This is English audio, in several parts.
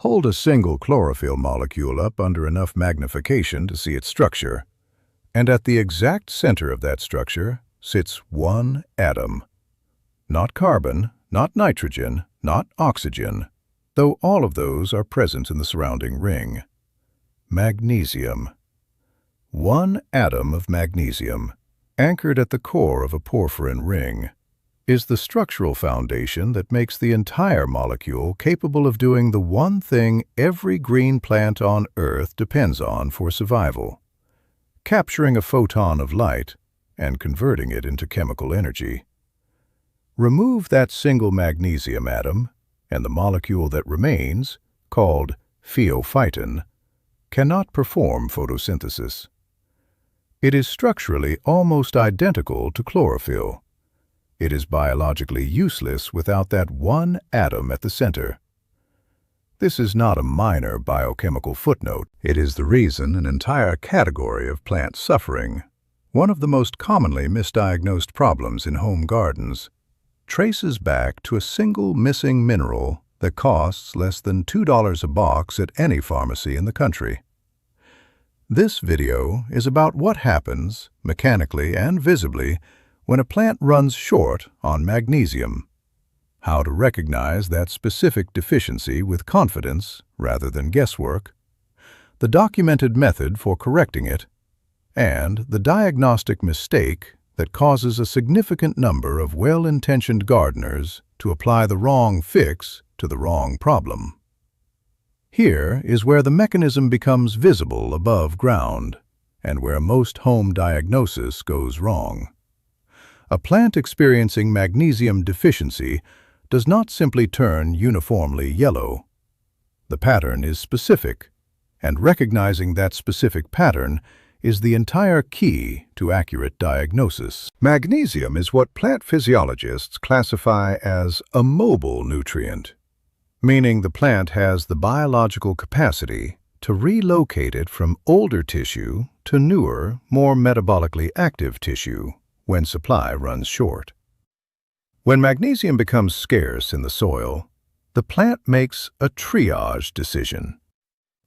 Hold a single chlorophyll molecule up under enough magnification to see its structure, and at the exact center of that structure sits one atom. Not carbon, not nitrogen, not oxygen, though all of those are present in the surrounding ring. Magnesium. One atom of magnesium, anchored at the core of a porphyrin ring, is the structural foundation that makes the entire molecule capable of doing the one thing every green plant on Earth depends on for survival: capturing a photon of light and converting it into chemical energy. Remove that single magnesium atom, and the molecule that remains, called pheophytin, cannot perform photosynthesis. It is structurally almost identical to chlorophyll. It is biologically useless without that one atom at the center. This is not a minor biochemical footnote. It is the reason an entire category of plants suffering, one of the most commonly misdiagnosed problems in home gardens, traces back to a single missing mineral that costs less than $2 a box at any pharmacy in the country. This video is about what happens, mechanically and visibly, when a plant runs short on magnesium, how to recognize that specific deficiency with confidence rather than guesswork, the documented method for correcting it, and the diagnostic mistake that causes a significant number of well-intentioned gardeners to apply the wrong fix to the wrong problem. Here is where the mechanism becomes visible above ground, and where most home diagnosis goes wrong. A plant experiencing magnesium deficiency does not simply turn uniformly yellow. The pattern is specific, and recognizing that specific pattern is the entire key to accurate diagnosis. Magnesium is what plant physiologists classify as a mobile nutrient, meaning the plant has the biological capacity to relocate it from older tissue to newer, more metabolically active tissue when supply runs short. When magnesium becomes scarce in the soil, the plant makes a triage decision.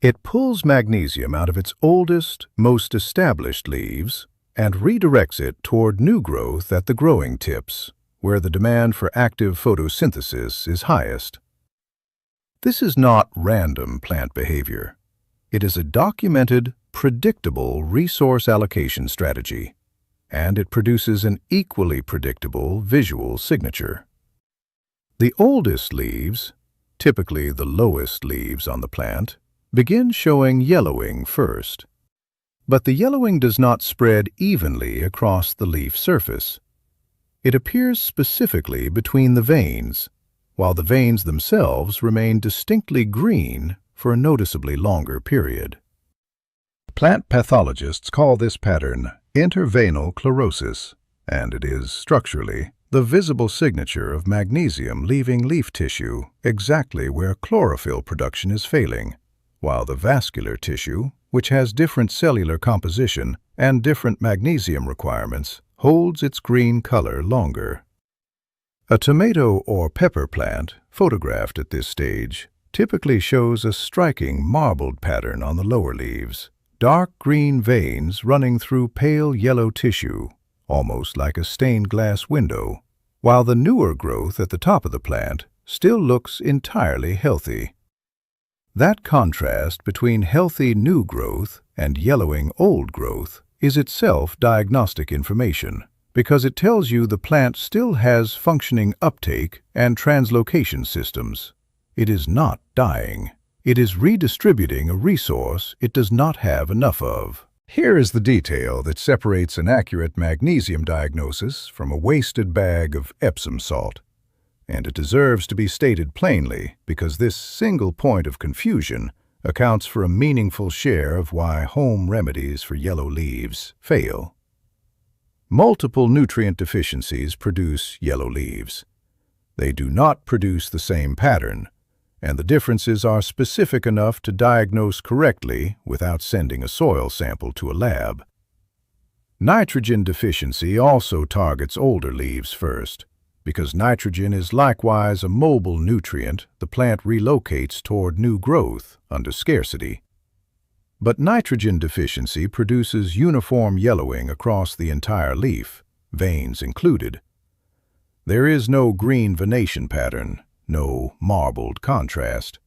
It pulls magnesium out of its oldest, most established leaves and redirects it toward new growth at the growing tips, where the demand for active photosynthesis is highest. This is not random plant behavior. It is a documented, predictable resource allocation strategy, and it produces an equally predictable visual signature. The oldest leaves, typically the lowest leaves on the plant, begin showing yellowing first. But the yellowing does not spread evenly across the leaf surface. It appears specifically between the veins, while the veins themselves remain distinctly green for a noticeably longer period. Plant pathologists call this pattern interveinal chlorosis, and it is, structurally, the visible signature of magnesium leaving leaf tissue exactly where chlorophyll production is failing, while the vascular tissue, which has different cellular composition and different magnesium requirements, holds its green color longer. A tomato or pepper plant, photographed at this stage, typically shows a striking marbled pattern on the lower leaves, dark green veins running through pale yellow tissue, almost like a stained glass window, while the newer growth at the top of the plant still looks entirely healthy. That contrast between healthy new growth and yellowing old growth is itself diagnostic information, because it tells you the plant still has functioning uptake and translocation systems. It is not dying. It is redistributing a resource it does not have enough of. Here is the detail that separates an accurate magnesium diagnosis from a wasted bag of Epsom salt. And it deserves to be stated plainly because this single point of confusion accounts for a meaningful share of why home remedies for yellow leaves fail. Multiple nutrient deficiencies produce yellow leaves. They do not produce the same pattern, and the differences are specific enough to diagnose correctly without sending a soil sample to a lab. Nitrogen deficiency also targets older leaves first, Because nitrogen is likewise a mobile nutrient, the plant relocates toward new growth under scarcity. But nitrogen deficiency produces uniform yellowing across the entire leaf, veins included. There is no green venation pattern, no marbled contrast.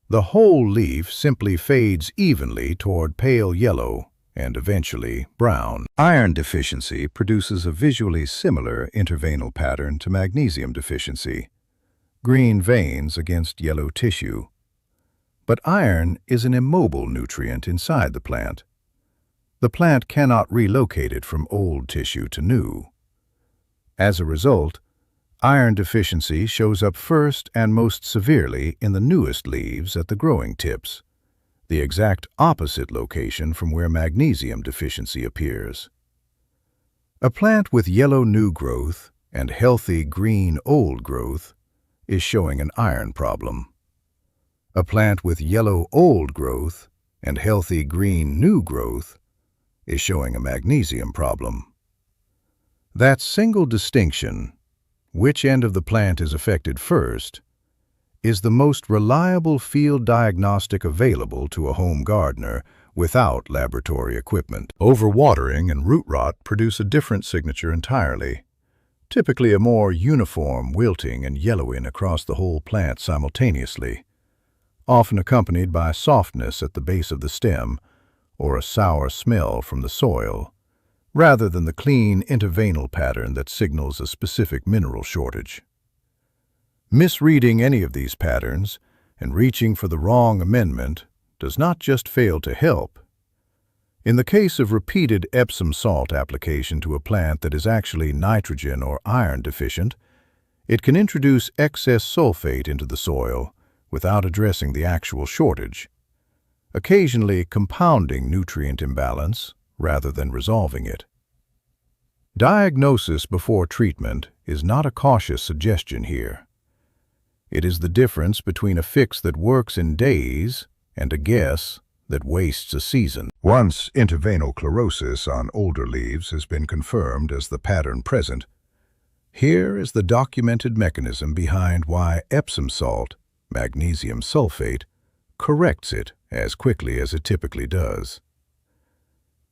The whole leaf simply fades evenly toward pale yellow and eventually brown. Iron deficiency produces a visually similar interveinal pattern to magnesium deficiency, green veins against yellow tissue. But iron is an immobile nutrient inside the plant. The plant cannot relocate it from old tissue to new. As a result, iron deficiency shows up first and most severely in the newest leaves at the growing tips, the exact opposite location from where magnesium deficiency appears. A plant with yellow new growth and healthy green old growth is showing an iron problem. A plant with yellow old growth and healthy green new growth is showing a magnesium problem. That single distinction, which end of the plant is affected first, is the most reliable field diagnostic available to a home gardener without laboratory equipment. Overwatering and root rot produce a different signature entirely, typically a more uniform wilting and yellowing across the whole plant simultaneously, often accompanied by softness at the base of the stem or a sour smell from the soil, rather than the clean interveinal pattern that signals a specific mineral shortage. Misreading any of these patterns and reaching for the wrong amendment does not just fail to help. In the case of repeated Epsom salt application to a plant that is actually nitrogen or iron deficient, it can introduce excess sulfate into the soil without addressing the actual shortage, occasionally compounding nutrient imbalance rather than resolving it. Diagnosis before treatment is not a cautious suggestion here. It is the difference between a fix that works in days and a guess that wastes a season. Once interveinal chlorosis on older leaves has been confirmed as the pattern present, here is the documented mechanism behind why Epsom salt, magnesium sulfate, corrects it as quickly as it typically does.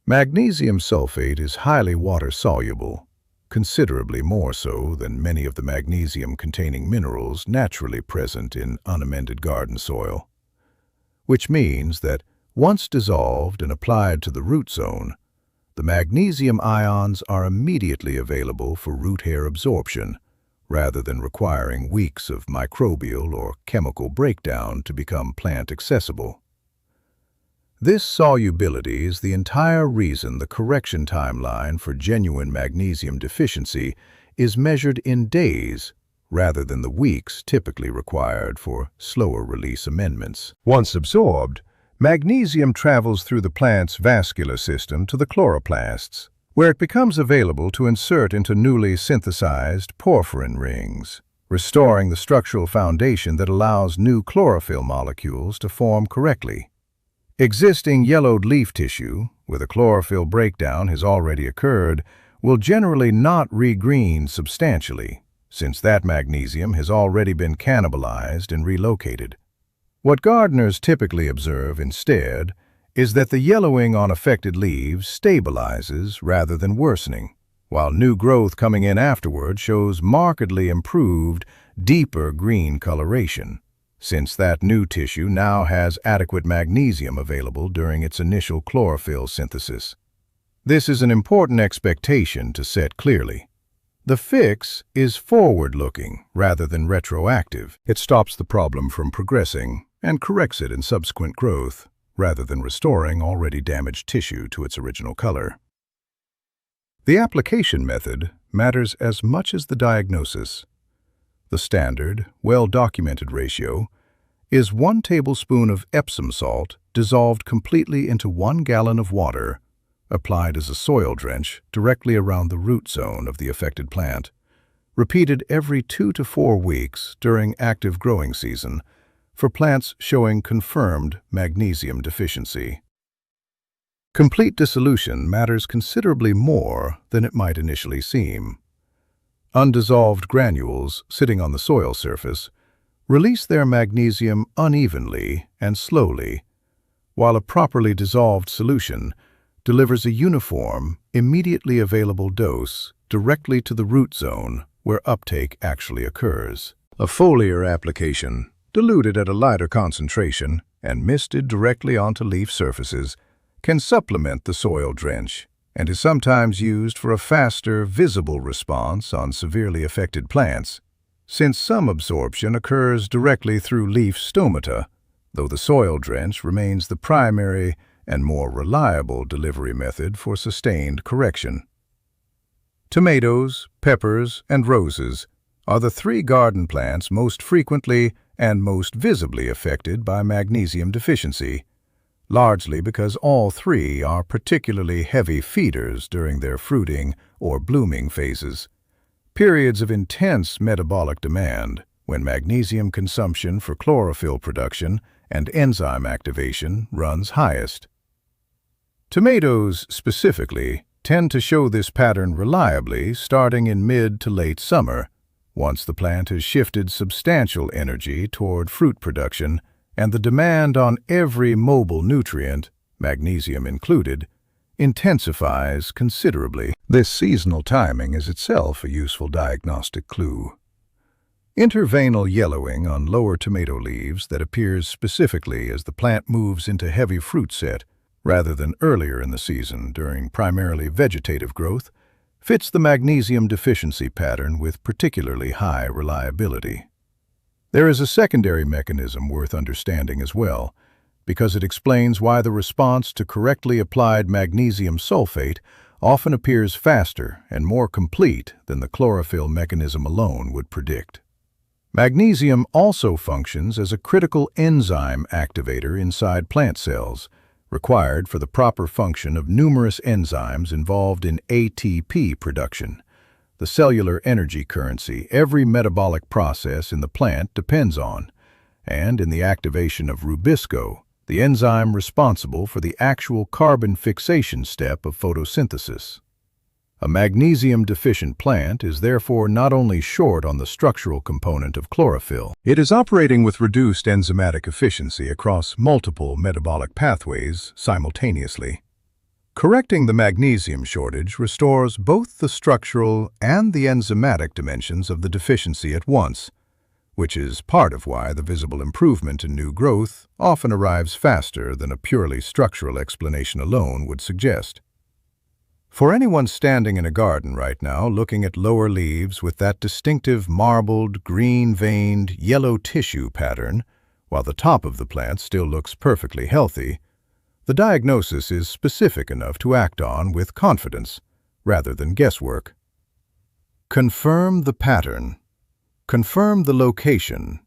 Magnesium sulfate is highly water-soluble, considerably more so than many of the magnesium-containing minerals naturally present in unamended garden soil, which means that once dissolved and applied to the root zone, the magnesium ions are immediately available for root hair absorption, rather than requiring weeks of microbial or chemical breakdown to become plant accessible. This solubility is the entire reason the correction timeline for genuine magnesium deficiency is measured in days rather than the weeks typically required for slower release amendments. Once absorbed, magnesium travels through the plant's vascular system to the chloroplasts, where it becomes available to insert into newly synthesized porphyrin rings, restoring the structural foundation that allows new chlorophyll molecules to form correctly. Existing yellowed leaf tissue, where the chlorophyll breakdown has already occurred, will generally not regreen substantially, since that magnesium has already been cannibalized and relocated. What gardeners typically observe instead is that the yellowing on affected leaves stabilizes rather than worsening, while new growth coming in afterward shows markedly improved, deeper green coloration, since that new tissue now has adequate magnesium available during its initial chlorophyll synthesis. This is an important expectation to set clearly. The fix is forward-looking rather than retroactive. It stops the problem from progressing and corrects it in subsequent growth, rather than restoring already damaged tissue to its original color. The application method matters as much as the diagnosis. The standard, well-documented ratio is 1 tablespoon of Epsom salt dissolved completely into 1 gallon of water, applied as a soil drench directly around the root zone of the affected plant, repeated every 2 to 4 weeks during active growing season for plants showing confirmed magnesium deficiency. Complete dissolution matters considerably more than it might initially seem. Undissolved granules sitting on the soil surface release their magnesium unevenly and slowly, while a properly dissolved solution delivers a uniform, immediately available dose directly to the root zone where uptake actually occurs. A foliar application, diluted at a lighter concentration and misted directly onto leaf surfaces, can supplement the soil drench and is sometimes used for a faster, visible response on severely affected plants. Since some absorption occurs directly through leaf stomata, though the soil drench remains the primary and more reliable delivery method for sustained correction. Tomatoes, peppers, and roses are the three garden plants most frequently and most visibly affected by magnesium deficiency, largely because all three are particularly heavy feeders during their fruiting or blooming phases, periods of intense metabolic demand when magnesium consumption for chlorophyll production and enzyme activation runs highest. Tomatoes, specifically, tend to show this pattern reliably starting in mid to late summer, once the plant has shifted substantial energy toward fruit production and the demand on every mobile nutrient, magnesium included, intensifies considerably. This seasonal timing is itself a useful diagnostic clue. Interveinal yellowing on lower tomato leaves that appears specifically as the plant moves into heavy fruit set, rather than earlier in the season during primarily vegetative growth, fits the magnesium deficiency pattern with particularly high reliability. There is a secondary mechanism worth understanding as well, because it explains why the response to correctly applied magnesium sulfate often appears faster and more complete than the chlorophyll mechanism alone would predict. Magnesium also functions as a critical enzyme activator inside plant cells, required for the proper function of numerous enzymes involved in ATP production, the cellular energy currency every metabolic process in the plant depends on, and in the activation of rubisco, the enzyme responsible for the actual carbon fixation step of photosynthesis. A magnesium-deficient plant is therefore not only short on the structural component of chlorophyll, it is operating with reduced enzymatic efficiency across multiple metabolic pathways simultaneously. Correcting the magnesium shortage restores both the structural and the enzymatic dimensions of the deficiency at once, which is part of why the visible improvement in new growth often arrives faster than a purely structural explanation alone would suggest. For anyone standing in a garden right now looking at lower leaves with that distinctive marbled, green-veined, yellow tissue pattern, while the top of the plant still looks perfectly healthy, the diagnosis is specific enough to act on with confidence, rather than guesswork. Confirm the pattern. Confirm the location,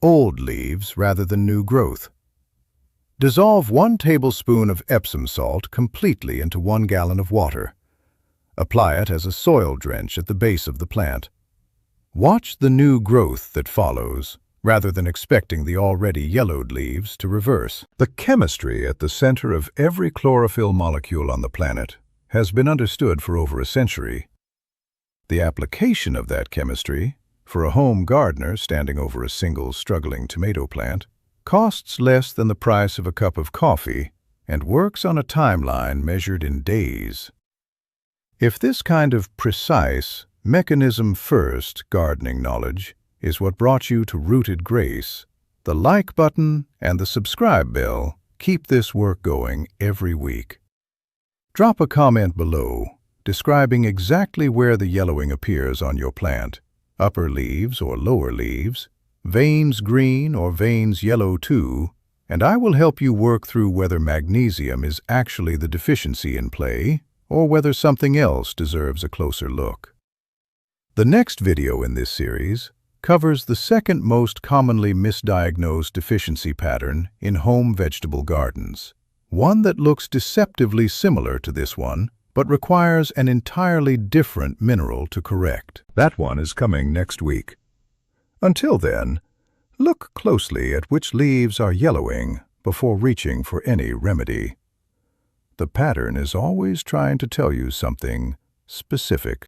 old leaves rather than new growth. Dissolve 1 tablespoon of Epsom salt completely into 1 gallon of water. Apply it as a soil drench at the base of the plant. Watch the new growth that follows, rather than expecting the already yellowed leaves to reverse. The chemistry at the center of every chlorophyll molecule on the planet has been understood for over a century. The application of that chemistry, for a home gardener standing over a single struggling tomato plant, costs less than the price of a cup of coffee and works on a timeline measured in days. If this kind of precise, mechanism-first gardening knowledge is what brought you to Rooted Grace, the like button and the subscribe bell keep this work going every week. Drop a comment below describing exactly where the yellowing appears on your plant, upper leaves or lower leaves, veins green or veins yellow too, and I will help you work through whether magnesium is actually the deficiency in play or whether something else deserves a closer look. The next video in this series covers the second most commonly misdiagnosed deficiency pattern in home vegetable gardens, one that looks deceptively similar to this one, but requires an entirely different mineral to correct. That one is coming next week. Until then, look closely at which leaves are yellowing before reaching for any remedy. The pattern is always trying to tell you something specific.